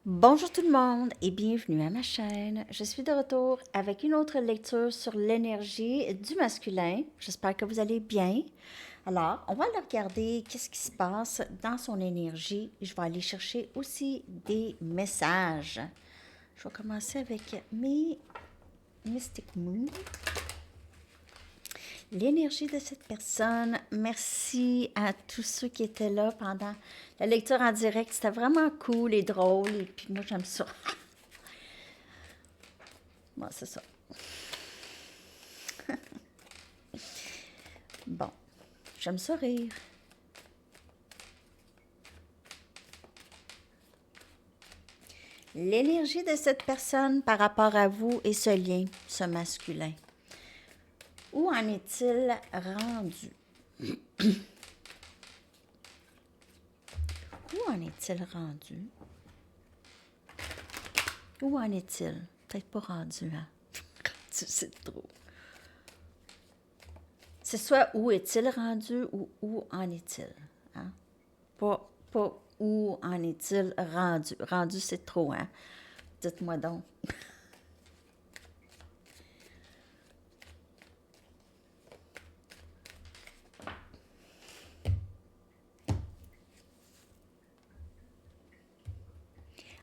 Bonjour tout le monde et bienvenue à ma chaîne. Je suis de retour avec une autre lecture sur l'énergie du masculin. J'espère que vous allez bien. Alors, on va aller regarder qu'est-ce qui se passe dans son énergie. Je vais aller chercher aussi des messages. Je vais commencer avec mes Mystic Moon. L'énergie de cette personne. Merci à tous ceux qui étaient là pendant la lecture en direct. C'était vraiment cool et drôle. Et puis moi, j'aime ça. Bon, c'est ça. Bon, j'aime ça rire. L'énergie de cette personne par rapport à vous et ce lien, ce masculin. Où en est-il rendu? Où en est-il rendu? Où en est-il? Peut-être pas rendu, hein? Rendu, c'est trop. C'est soit où est-il rendu ou où en est-il? Hein? Pas où en est-il rendu. Rendu, c'est trop, hein? Dites-moi donc.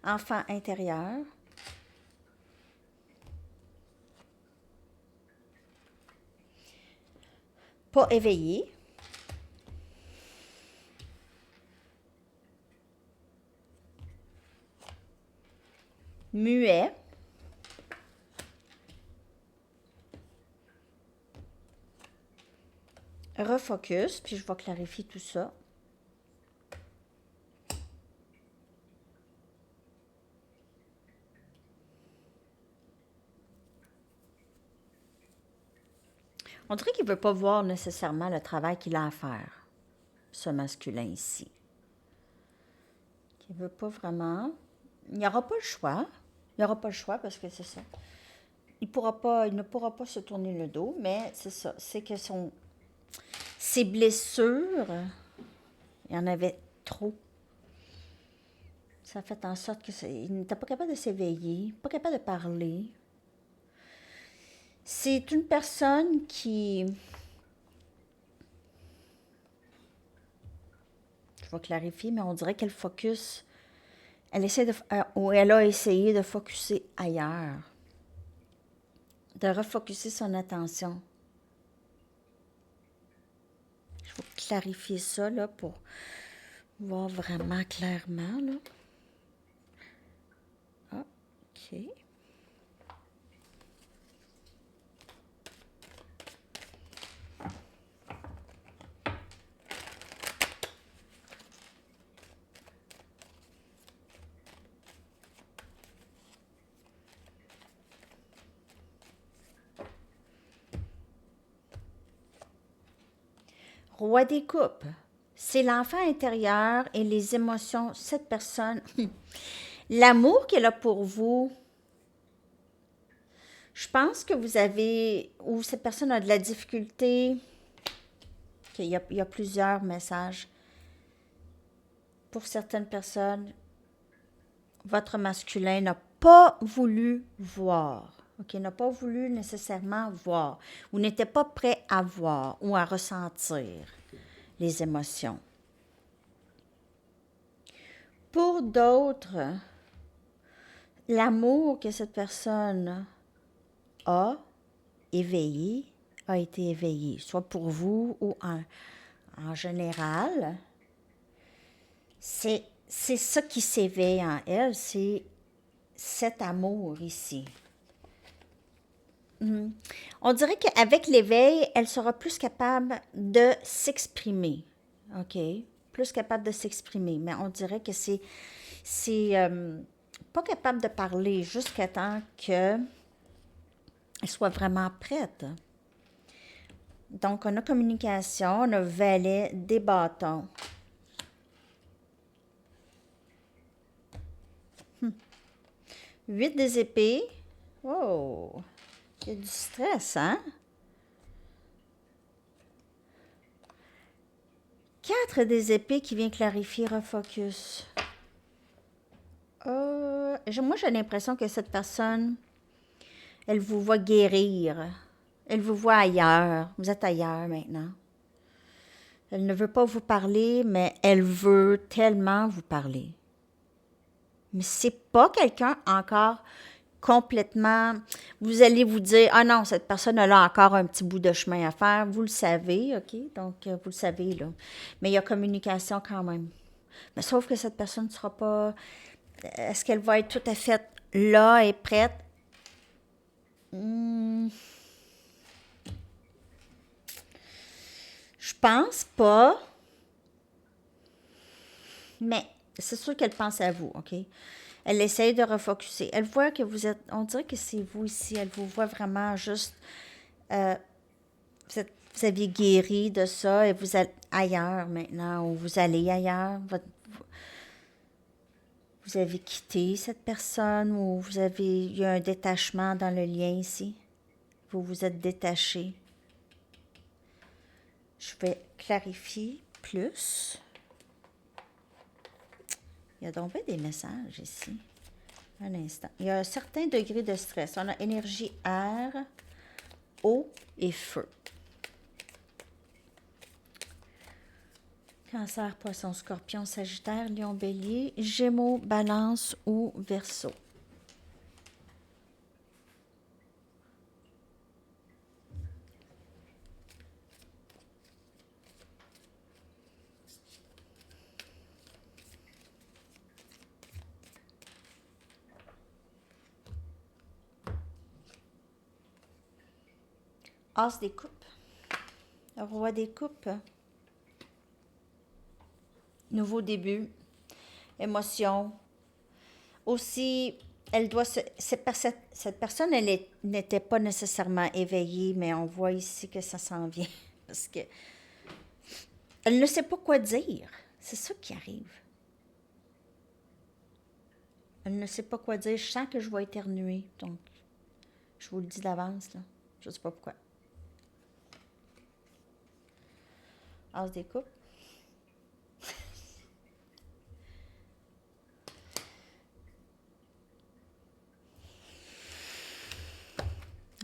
Enfant intérieur. Pas éveillé. Muet. Refocus, puis je vais clarifier tout ça. On dirait qu'il ne veut pas voir nécessairement le travail qu'il a à faire, ce masculin ici. Il ne veut pas vraiment. Il n'y aura pas le choix. Il n'y aura pas le choix parce que c'est ça. Il ne pourra pas se tourner le dos, mais c'est ça. C'est que ses blessures, il y en avait trop. Ça a fait en sorte il n'était pas capable de s'éveiller, pas capable de parler. C'est une personne qui... Je vais clarifier, mais on dirait qu'elle focus. Ou elle a essayé de focuser ailleurs, de refocuser son attention. Je vais clarifier ça là, pour voir vraiment clairement. Là. OK. Roi des coupes. C'est l'enfant intérieur et les émotions. Cette personne, l'amour qu'elle a pour vous, je pense que vous avez, ou cette personne a de la difficulté, il y a plusieurs messages. Pour certaines personnes, votre masculin n'a pas voulu voir. OK, n'a pas voulu nécessairement voir, ou n'était pas prêt à voir ou à ressentir les émotions. Pour d'autres, l'amour que cette personne a éveillé, a été éveillé, soit pour vous ou en général. C'est ça qui s'éveille en elle, c'est cet amour ici. On dirait qu'avec l'éveil, elle sera plus capable de s'exprimer. OK? Plus capable de s'exprimer. Mais on dirait que c'est pas capable de parler jusqu'à temps qu'elle soit vraiment prête. Donc, on a communication, on a valet, des bâtons. 8 des épées. Oh! Il y a du stress, hein? 4 des épées qui vient clarifier, refocus. moi, j'ai l'impression que cette personne, elle vous voit guérir. Elle vous voit ailleurs. Vous êtes ailleurs maintenant. Elle ne veut pas vous parler, mais elle veut tellement vous parler. Mais c'est pas quelqu'un encore complètement... Vous allez vous dire, ah non, cette personne a là encore un petit bout de chemin à faire. Vous le savez, OK? Donc, vous le savez, là. Mais il y a communication quand même. Mais sauf que cette personne ne sera pas... Est-ce qu'elle va être tout à fait là et prête? Je pense pas, mais c'est sûr qu'elle pense à vous, OK? Elle essaye de refocuser. Elle voit que vous êtes... On dirait que c'est vous ici. Elle vous voit vraiment juste... vous aviez guéri de ça et vous êtes ailleurs maintenant, ou vous allez ailleurs. Vous avez quitté cette personne, ou vous avez eu un détachement dans le lien ici. Vous vous êtes détaché. Je vais clarifier plus. Il y a donc bien des messages ici. Un instant. Il y a un certain degré de stress. On a énergie air, eau et feu. Cancer, poisson, scorpion, sagittaire, lion, bélier, gémeaux, balance ou verseau. As des coupes. Roi des coupes. Nouveau début. Émotion. Aussi, elle doit se... Cette personne, n'était pas nécessairement éveillée, mais on voit ici que ça s'en vient. Parce que elle ne sait pas quoi dire. C'est ça qui arrive. Elle ne sait pas quoi dire. Je sens que je vais éternuer. Donc, je vous le dis d'avance, là. Je ne sais pas pourquoi. As des coupes.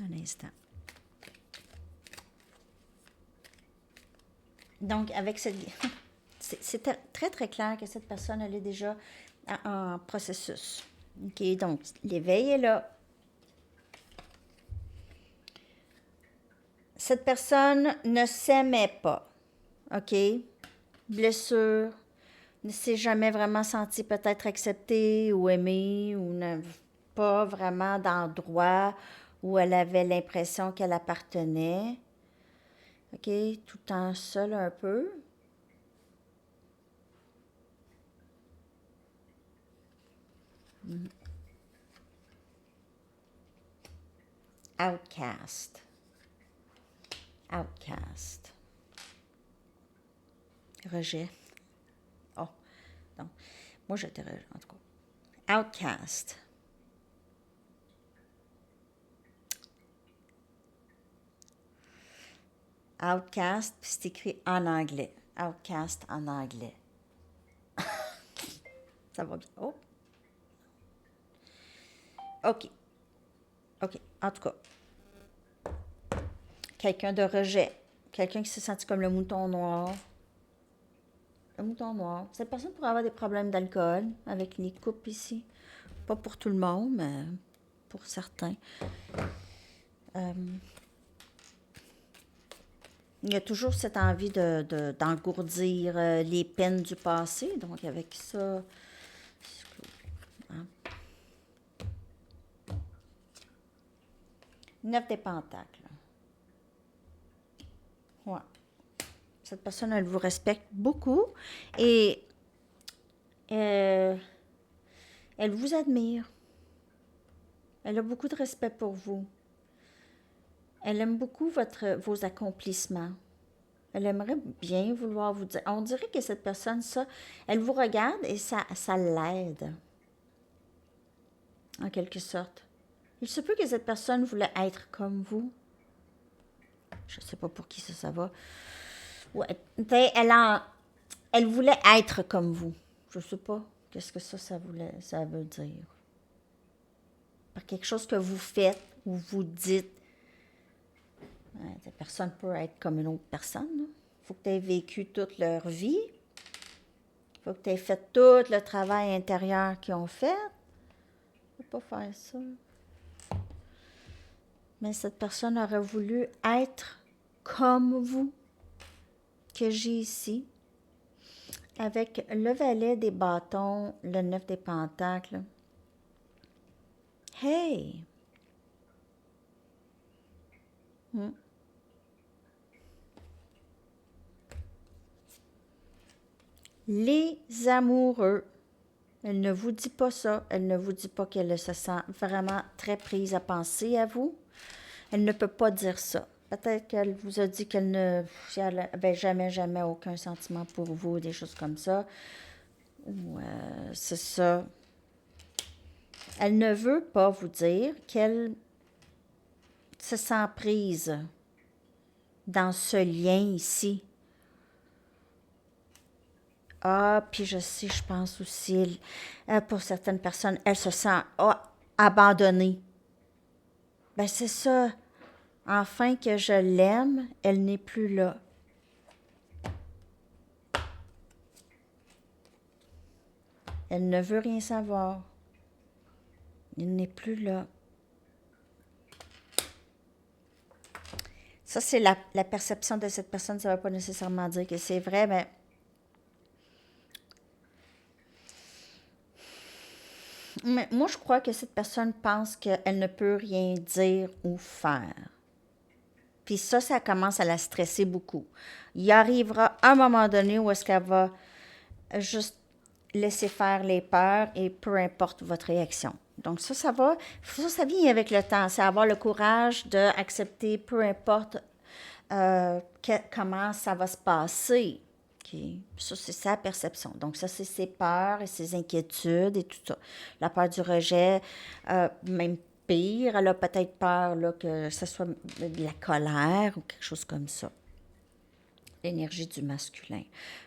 Un instant. Donc, avec cette... C'est très, très clair que cette personne, elle est déjà en processus. OK, donc, l'éveil est là. Cette personne ne s'aimait pas. OK? Blessure. Ne s'est jamais vraiment sentie peut-être acceptée ou aimée ou n'a pas vraiment d'endroit où elle avait l'impression qu'elle appartenait. OK? Tout en seul un peu. Outcast. Outcast. Rejet. Oh, non. Moi, je te rejette, en tout cas. Outcast. Outcast, puis c'est écrit en anglais. Outcast en anglais. Ça va bien. Oh. OK. OK. En tout cas, quelqu'un de rejet. Quelqu'un qui s'est senti comme le mouton noir. Le mouton noir. Cette personne pourrait avoir des problèmes d'alcool avec les coupes ici. Pas pour tout le monde, mais pour certains. Il y a toujours cette envie d'engourdir les peines du passé. Donc, avec ça... Hein. 9 des pentacles. Ouais. Cette personne, elle vous respecte beaucoup et elle vous admire. Elle a beaucoup de respect pour vous. Elle aime beaucoup vos accomplissements. Elle aimerait bien vouloir vous dire. On dirait que cette personne, ça, elle vous regarde et ça l'aide. En quelque sorte. Il se peut que cette personne voulait être comme vous. Je ne sais pas pour qui ça va. Ouais, elle voulait être comme vous. Je ne sais pas qu'est-ce que ça veut dire. quelque chose que vous faites ou vous dites. Cette personne peut être comme une autre personne. Il faut que tu aies vécu toute leur vie. Il faut que tu aies fait tout le travail intérieur qu'ils ont fait. Tu ne peux pas faire ça. Mais cette personne aurait voulu être comme vous, que j'ai ici, avec le valet des bâtons, le 9 des pentacles. Hey! Les amoureux. Elle ne vous dit pas ça. Elle ne vous dit pas qu'elle se sent vraiment très prise à penser à vous. Elle ne peut pas dire ça. Peut-être qu'elle vous a dit qu'elle n'avait jamais aucun sentiment pour vous, des choses comme ça. Ou c'est ça. Elle ne veut pas vous dire qu'elle se sent prise dans ce lien ici. Ah, puis je sais, je pense aussi, pour certaines personnes, elle se sent abandonnée. Ben c'est ça. Enfin que je l'aime, elle n'est plus là. Elle ne veut rien savoir. Elle n'est plus là. Ça, c'est la perception de cette personne. Ça ne veut pas nécessairement dire que c'est vrai, mais moi, je crois que cette personne pense qu'elle ne peut rien dire ou faire. Puis ça commence à la stresser beaucoup. Il arrivera un moment donné où est-ce qu'elle va juste laisser faire les peurs et peu importe votre réaction. Donc ça vient avec le temps. C'est avoir le courage d'accepter peu importe comment ça va se passer. Okay. Ça, c'est sa perception. Donc, ça, c'est ses peurs et ses inquiétudes et tout ça. La peur du rejet, même pire, elle a peut-être peur là, que ce soit de la colère ou quelque chose comme ça. L'énergie du masculin.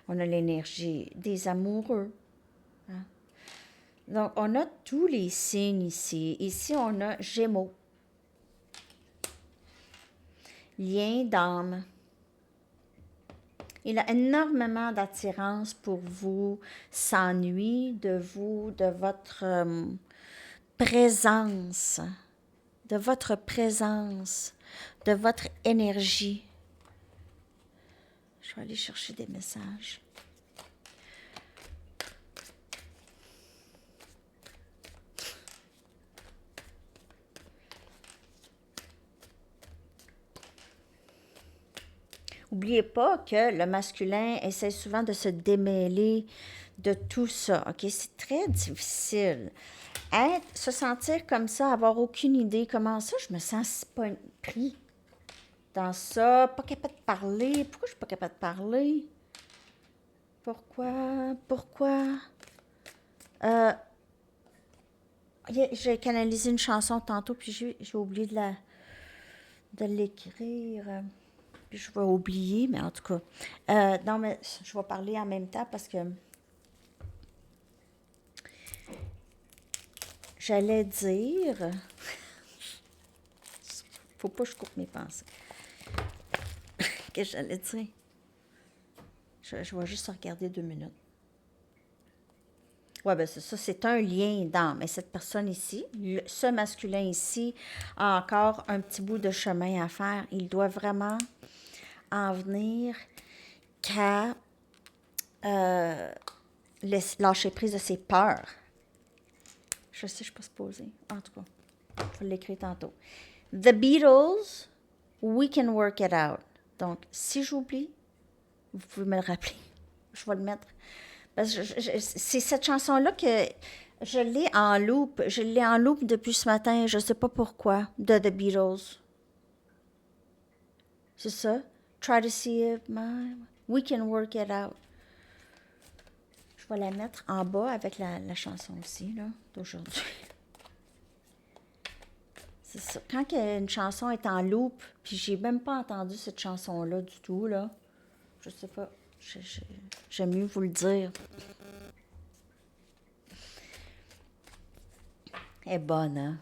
On a l'énergie des amoureux. Hein? Donc, on a tous les signes ici. Ici, on a Gémeaux. Lien d'âme. Il a énormément d'attirance pour vous, s'ennuie de vous, de votre présence, de votre énergie. Je vais aller chercher des messages. N'oubliez pas que le masculin essaie souvent de se démêler de tout ça. OK? C'est très difficile. Se sentir comme ça, avoir aucune idée comment ça, je me sens pas pris dans ça, pas capable de parler. Pourquoi je suis pas capable de parler? Pourquoi? J'ai canalisé une chanson tantôt, puis j'ai oublié de l'écrire. Puis je vais oublier, mais en tout cas. Non, mais je vais parler en même temps parce que j'allais dire. Faut pas que je coupe mes pensées. Qu'est-ce que j'allais dire? Je vais juste regarder 2 minutes. Oui, bien c'est ça, c'est un lien d'âme. Et cette personne ici, ce masculin ici, a encore un petit bout de chemin à faire. Il doit vraiment en venir qu'à lâcher prise de ses peurs. Je sais, je ne suis pas supposée. En tout cas, je vais l'écrire tantôt. The Beatles, We Can Work It Out. Donc, si j'oublie, vous pouvez me le rappeler. Je vais le mettre. Parce que c'est cette chanson-là que je l'ai en loop. Je l'ai en loop depuis ce matin. Je ne sais pas pourquoi. De The Beatles. C'est ça. Try to see it, we can work it out. Je vais la mettre en bas avec la chanson aussi, là, d'aujourd'hui. C'est ça. Quand une chanson est en loop, puis j'ai même pas entendu cette chanson-là du tout, là, je sais pas. J'aime mieux vous le dire. Elle est bonne, hein?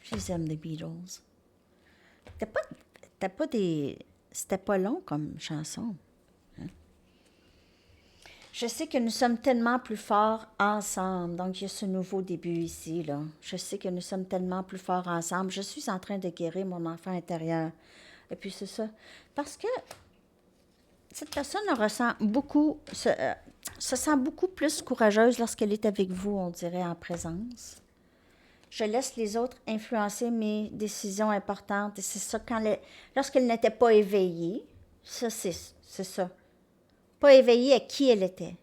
Je les aime, les Beatles. C'était pas long comme chanson. Je sais que nous sommes tellement plus forts ensemble. Donc, il y a ce nouveau début ici, là. Je sais que nous sommes tellement plus forts ensemble. Je suis en train de guérir mon enfant intérieur. Et puis, c'est ça. Parce que cette personne se sent beaucoup plus courageuse lorsqu'elle est avec vous, on dirait, en présence. Je laisse les autres influencer mes décisions importantes. Et c'est ça, lorsqu'elle n'était pas éveillée, ça, c'est ça. Pas éveillée à qui elle était,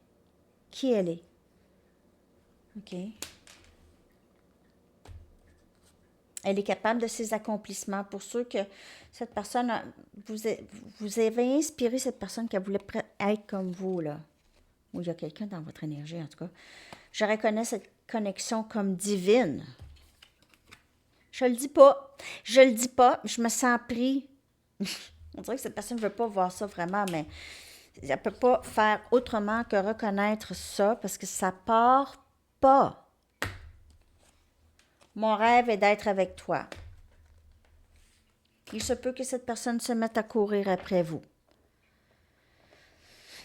qui elle est. OK? Elle est capable de ses accomplissements. Pour ceux que cette personne, vous avez inspiré cette personne qui voulait être comme vous, là. Ou il y a quelqu'un dans votre énergie, en tout cas. Je reconnais cette connexion comme divine. Je le dis pas. Je le dis pas. Je me sens pris. On dirait que cette personne ne veut pas voir ça vraiment, mais elle ne peut pas faire autrement que reconnaître ça parce que ça part pas. Mon rêve est d'être avec toi. Il se peut que cette personne se mette à courir après vous.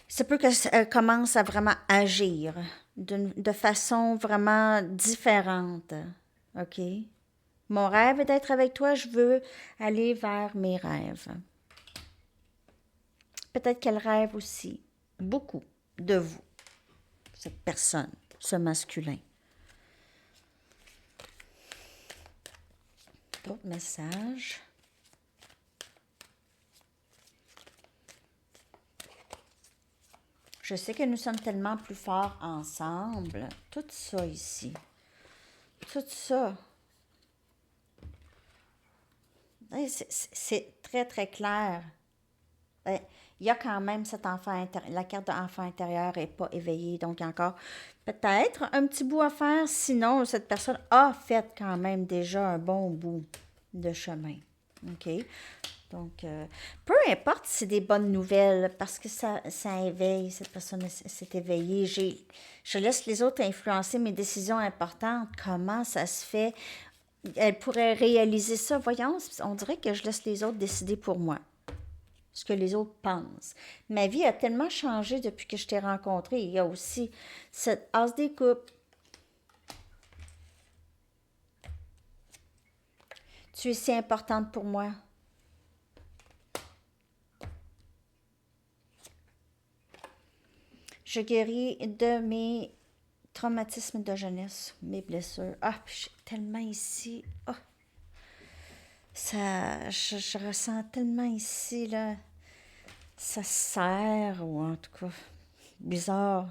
Il se peut qu'elle commence à vraiment agir de façon vraiment différente. OK? Mon rêve est d'être avec toi. Je veux aller vers mes rêves. Peut-être qu'elle rêve aussi beaucoup de vous, cette personne, ce masculin. D'autres messages. Je sais que nous sommes tellement plus forts ensemble. Tout ça ici. Tout ça. C'est très, très clair. Il y a quand même cet enfant intérieur. La carte d'enfant intérieur n'est pas éveillée. Donc, il y a encore peut-être un petit bout à faire. Sinon, cette personne a fait quand même déjà un bon bout de chemin. OK? Donc, peu importe si c'est des bonnes nouvelles, parce que ça éveille, cette personne s'est éveillée. Je laisse les autres influencer mes décisions importantes. Comment ça se fait? Elle pourrait réaliser ça. Voyons, on dirait que je laisse les autres décider pour moi. Ce que les autres pensent. Ma vie a tellement changé depuis que je t'ai rencontré. Il y a aussi cette as des coupes. Tu es si importante pour moi. Je guéris de mes traumatismes de jeunesse, mes blessures. Ah, puis je suis tellement ici. Ah, je ressens tellement ici, là. Ça serre, ou en tout cas, bizarre.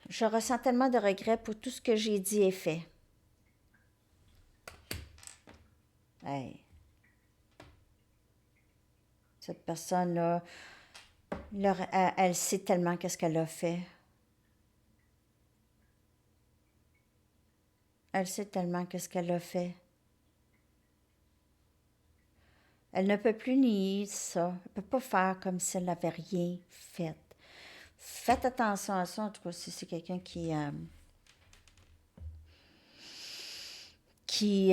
Je ressens tellement de regrets pour tout ce que j'ai dit et fait. Hey. Cette personne-là, elle sait tellement qu'est-ce qu'elle a fait. Elle sait tellement qu'est-ce qu'elle a fait. Elle ne peut plus nier ça. Elle ne peut pas faire comme si elle n'avait rien fait. Faites attention à ça, en tout cas, si c'est quelqu'un qui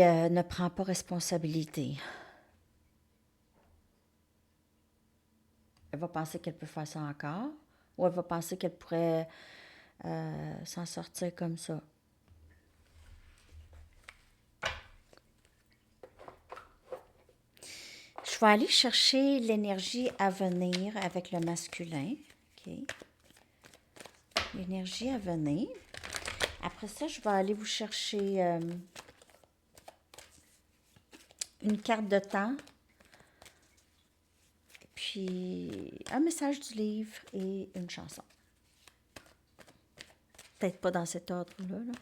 ne prend pas responsabilité. Elle va penser qu'elle peut faire ça encore, ou elle va penser qu'elle pourrait s'en sortir comme ça. Je vais aller chercher l'énergie à venir avec le masculin. OK. L'énergie à venir. Après ça, je vais aller vous chercher une carte de temps. Puis un message du livre et une chanson. Peut-être pas dans cet ordre-là. Là.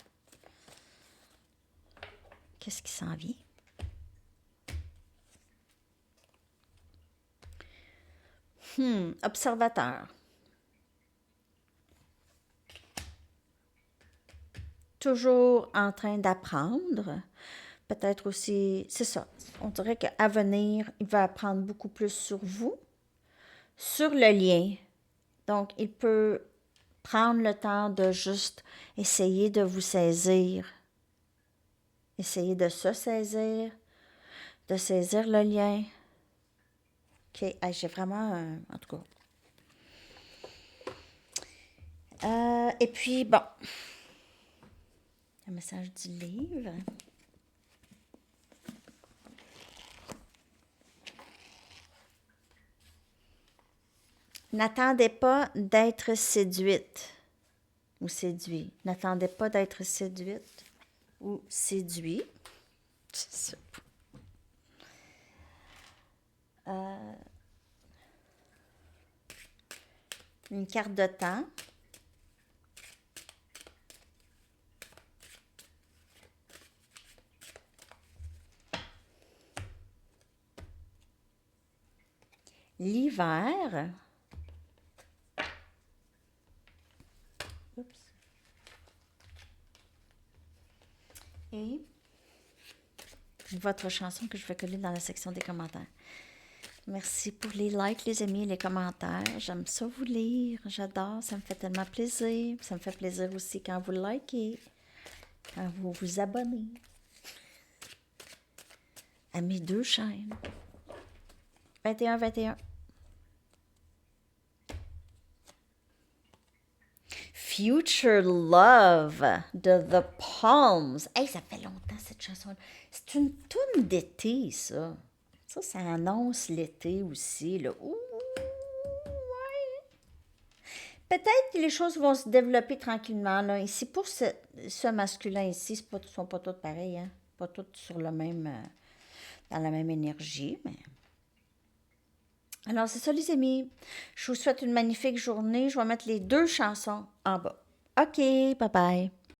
Qu'est-ce qui s'en vient? Observateur. Toujours en train d'apprendre. Peut-être aussi, c'est ça. On dirait qu'à venir, il va apprendre beaucoup plus sur vous, sur le lien. Donc, il peut prendre le temps de juste essayer de vous saisir. Essayez de se saisir, de saisir le lien. OK, hey, j'ai vraiment... en tout cas. Et puis, bon, le message du livre. N'attendez pas d'être séduite ou séduit. N'attendez pas d'être séduite ou séduit. C'est ça. Une carte de temps. L'hiver. Oups. Et votre chanson que je vais coller dans la section des commentaires. Merci pour les likes, les amis, les commentaires. J'aime ça vous lire. J'adore. Ça me fait tellement plaisir. Ça me fait plaisir aussi quand vous likez, quand vous vous abonnez à mes 2 chaînes. 21. Future Love de The Palms. Hey, ça fait longtemps cette chanson-là. C'est une toune d'été, ça. Ça annonce l'été aussi, là. Ouh, ouais. Peut-être que les choses vont se développer tranquillement, là. Ici, pour ce masculin ici, ils ne sont pas tous pareils, hein. Pas tous sur le même... dans la même énergie, mais... Alors, c'est ça, les amis. Je vous souhaite une magnifique journée. Je vais mettre les 2 chansons en bas. OK, bye bye.